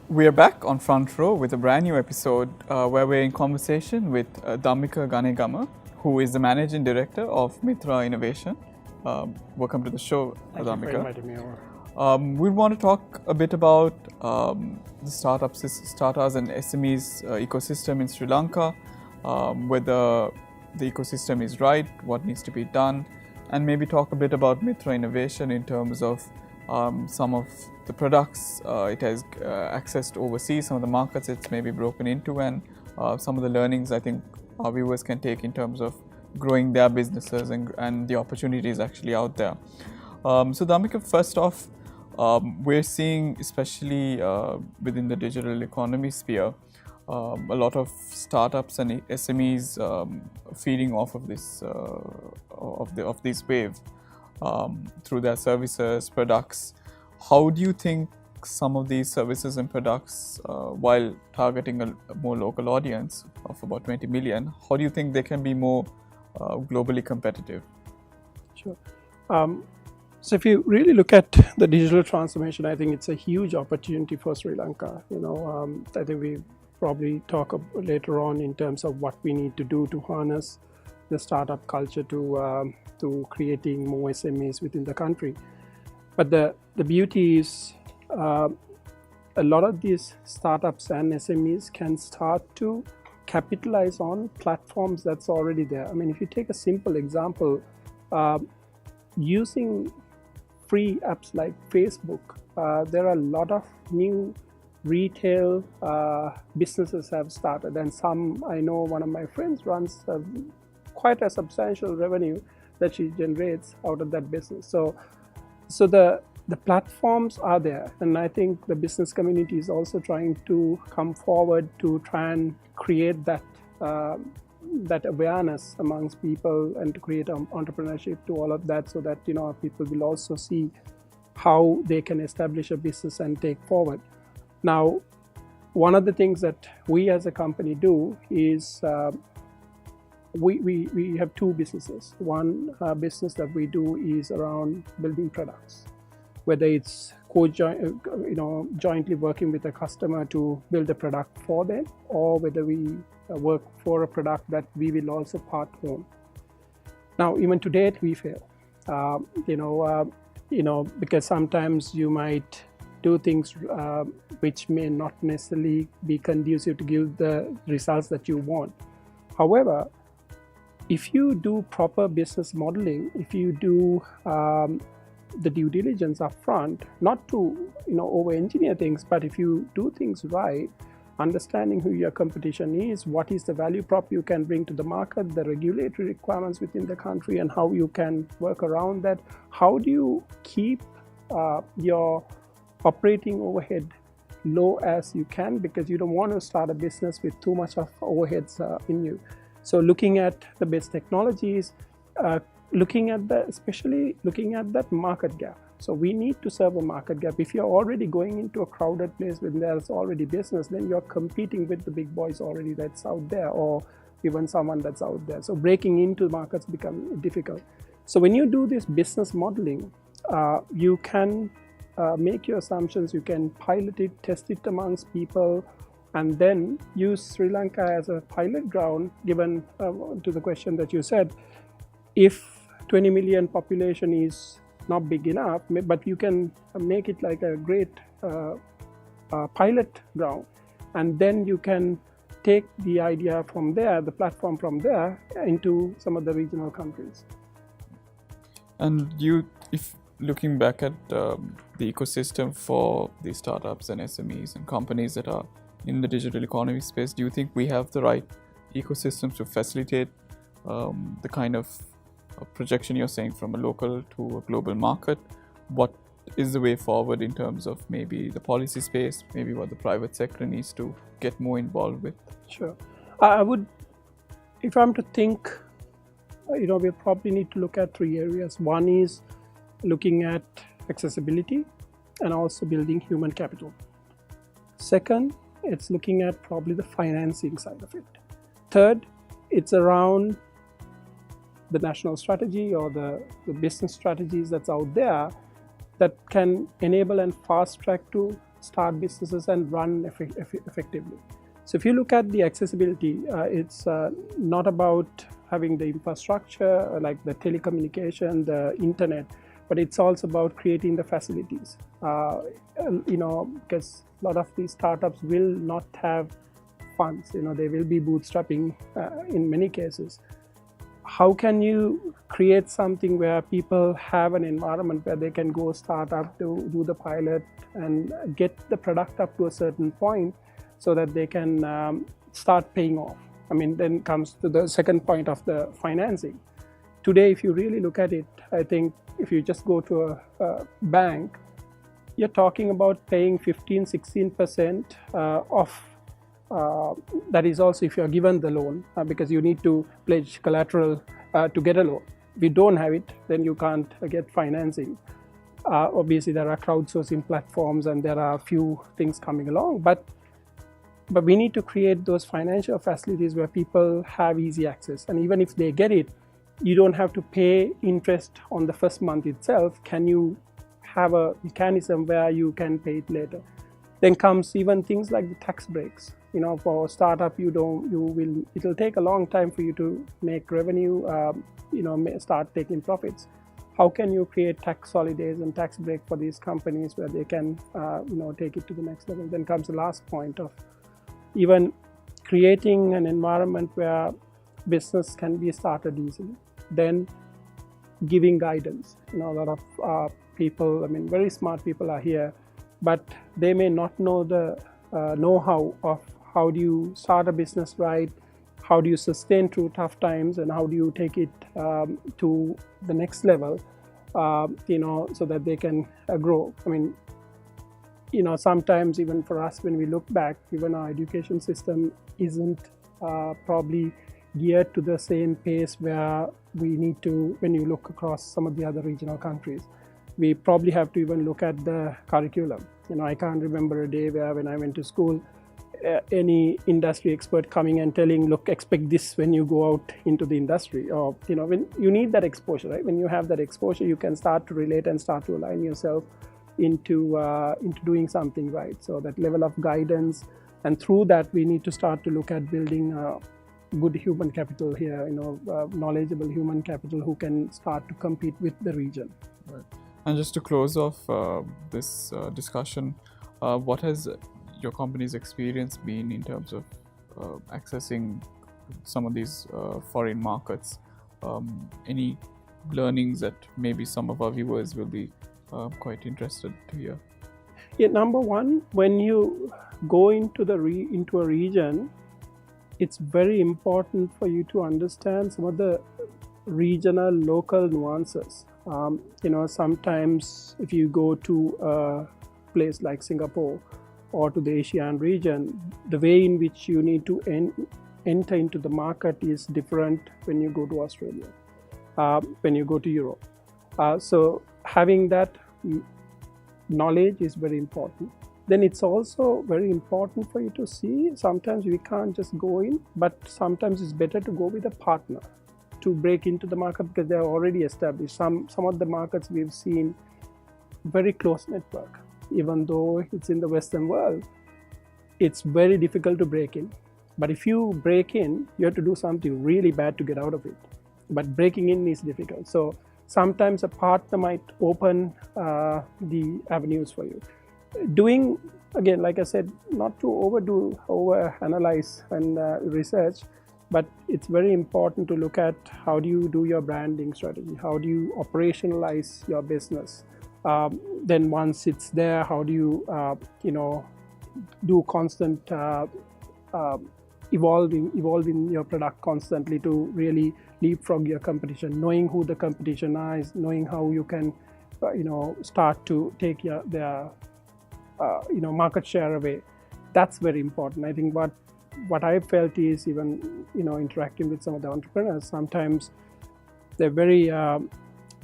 We are back on Front Row with a brand new episode where we're in conversation with Dammika Ganegama, who is the Managing Director of Mitra Innovation. Welcome to the show, Thank Dammika. you for inviting me over. We want to talk a bit about the startups and SMEs ecosystem in Sri Lanka, whether the ecosystem is right, what needs to be done, and maybe talk a bit about Mitra Innovation in terms of some of the products it has accessed overseas, some of the markets it's maybe broken into, and some of the learnings I think our viewers can take in terms of growing their businesses and the opportunities actually out there. So Dammika, first off, we're seeing, especially within the digital economy sphere, a lot of startups and SMEs feeding off of this of this wave through their services, products. How do you think some of these services and products, while targeting a more local audience of about 20 million, how do you think they can be more globally competitive? Sure. So if you really look at the digital transformation, I think it's a huge opportunity for Sri Lanka. I think we probably talk later on in terms of what we need to do to harness the startup culture to creating more SMEs within the country. But the beauty is a lot of these startups and SMEs can start to capitalize on platforms that's already there. I mean, if you take a simple example, using free apps like Facebook, there are a lot of new retail businesses have started, and some, I know one of my friends runs quite a substantial revenue that she generates out of that business. So the platforms are there, and I think the business community is also trying to come forward to try and create that awareness amongst people and to create entrepreneurship to all of that, so that people will also see how they can establish a business and take forward. Now, one of the things that we as a company do is we have two businesses. One business that we do is around building products, whether it's jointly working with a customer to build a product for them, or whether we work for a product that we will also part own. Now, even to date, we fail, because sometimes you might do things which may not necessarily be conducive to give the results that you want. However, if you do proper business modeling, if you do the due diligence up front, not to over-engineer things, but if you do things right, understanding who your competition is, what is the value prop you can bring to the market, the regulatory requirements within the country, and how you can work around that. How do you keep your operating overhead low as you can, because you don't want to start a business with too much of overheads in you. So looking at the best technologies, especially looking at that market gap. So we need to serve a market gap. If you're already going into a crowded place when there's already business, then you're competing with the big boys already that's out there, or even someone that's out there. So breaking into markets become difficult. So when you do this business modeling, you can make your assumptions, you can pilot it, test it amongst people, and then use Sri Lanka as a pilot ground, given to the question that you said, if 20 million population is not big enough, but you can make it like a great pilot ground, and then you can take the idea from there, the platform from there, into some of the regional countries. And if looking back at the ecosystem for the startups and SMEs and companies that are in the digital economy space, do you think we have the right ecosystems to facilitate the kind of projection you're saying from a local to a global market? What is the way forward in terms of maybe the policy space, maybe what the private sector needs to get more involved with? Sure. I would, if I'm to think, we probably need to look at three areas. One is looking at accessibility and also building human capital. Second, it's looking at probably the financing side of it. Third, it's around the national strategy or the business strategies that's out there that can enable and fast track to start businesses and run effectively. So if you look at the accessibility, it's not about having the infrastructure like the telecommunication, the internet, but it's also about creating the facilities. Because a lot of these startups will not have funds. They will be bootstrapping in many cases. How can you create something where people have an environment where they can go start up to do the pilot and get the product up to a certain point so that they can start paying off? I mean, then comes to the second point of the financing. Today, if you really look at it, I think if you just go to a bank, you're talking about paying 15-16% of that is also if you're given the loan, because you need to pledge collateral to get a loan. If you don't have it, then you can't get financing. Obviously, there are crowdsourcing platforms and there are a few things coming along, but we need to create those financial facilities where people have easy access. And even if they get it, you don't have to pay interest on the first month itself. Can you have a mechanism where you can pay it later? Then comes even things like the tax breaks. For a startup, it'll take a long time for you to make revenue, start taking profits. How can you create tax holidays and tax break for these companies where they can, take it to the next level? Then comes the last point of even creating an environment where business can be started easily. Then giving guidance. A lot of people, very smart people are here, but they may not know the know-how of how do you start a business right, how do you sustain through tough times, and how do you take it to the next level, so that they can grow. Sometimes even for us, when we look back, even our education system isn't probably geared to the same pace where we need to, when you look across some of the other regional countries. We probably have to even look at the curriculum. I can't remember a day where when I went to school, any industry expert coming and telling, look, expect this when you go out into the industry. Or, when you need that exposure, right? When you have that exposure, you can start to relate and start to align yourself into doing something right. So that level of guidance, and through that, we need to start to look at building good human capital here, knowledgeable human capital who can start to compete with the region. Right. And just to close off this discussion, what has your company's experience been in terms of accessing some of these foreign markets? Any learnings that maybe some of our viewers will be quite interested to hear? Yeah, number one, when you go into a region, it's very important for you to understand some of the regional, local nuances. Sometimes if you go to a place like Singapore or to the Asian region, the way in which you need to enter into the market is different when you go to Australia, when you go to Europe. So having that knowledge is very important. Then it's also very important for you to see, sometimes we can't just go in, but sometimes it's better to go with a partner to break into the market because they're already established. Some of the markets we've seen very close network. Even though it's in the Western world, it's very difficult to break in. But if you break in, you have to do something really bad to get out of it. But breaking in is difficult. So sometimes a partner might open the avenues for you. Doing, again, like I said, not to overanalyze and research, but it's very important to look at how do you do your branding strategy, how do you operationalize your business. Then once it's there, how do you, do constant evolving your product constantly to really leapfrog your competition, knowing who the competition is, knowing how you can, start to take their market share away. That's very important. I think what I felt is even, interacting with some of the entrepreneurs, sometimes they're very,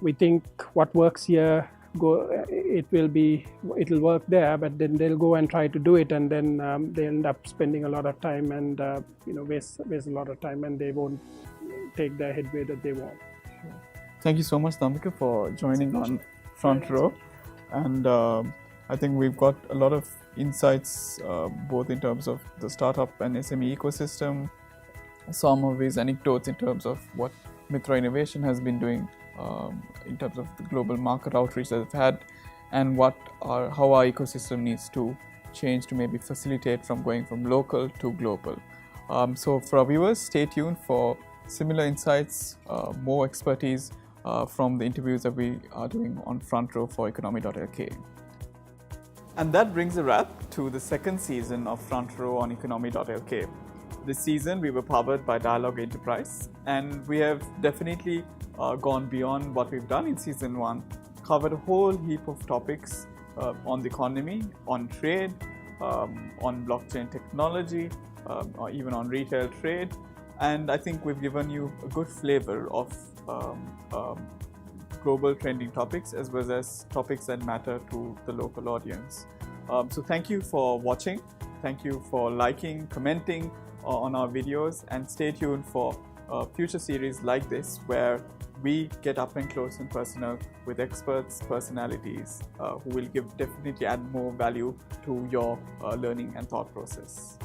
we think what works here, it'll work there, but then they'll go and try to do it, and then they end up spending a lot of time and waste a lot of time, and they won't take the headway that they want. Thank you so much, Dammika, for joining on Front Row, and I think we've got a lot of insights both in terms of the startup and SME ecosystem, some of his anecdotes in terms of what Mitra Innovation has been doing in terms of the global market outreach that they've had, and how our ecosystem needs to change to maybe facilitate from going from local to global. So for our viewers, stay tuned for similar insights, more expertise from the interviews that we are doing on Front Row for Economy.lk. And that brings a wrap to the second season of Front Row on Economy.lk. This season we were powered by Dialogue Enterprise, and we have definitely gone beyond what we've done in season 1, covered a whole heap of topics on the economy, on trade, on blockchain technology, or even on retail trade. And I think we've given you a good flavor of global trending topics as well as topics that matter to the local audience. So thank you for watching. Thank you for liking, commenting on our videos, and stay tuned for future series like this where we get up and close and personal with experts, personalities who will definitely add more value to your learning and thought process.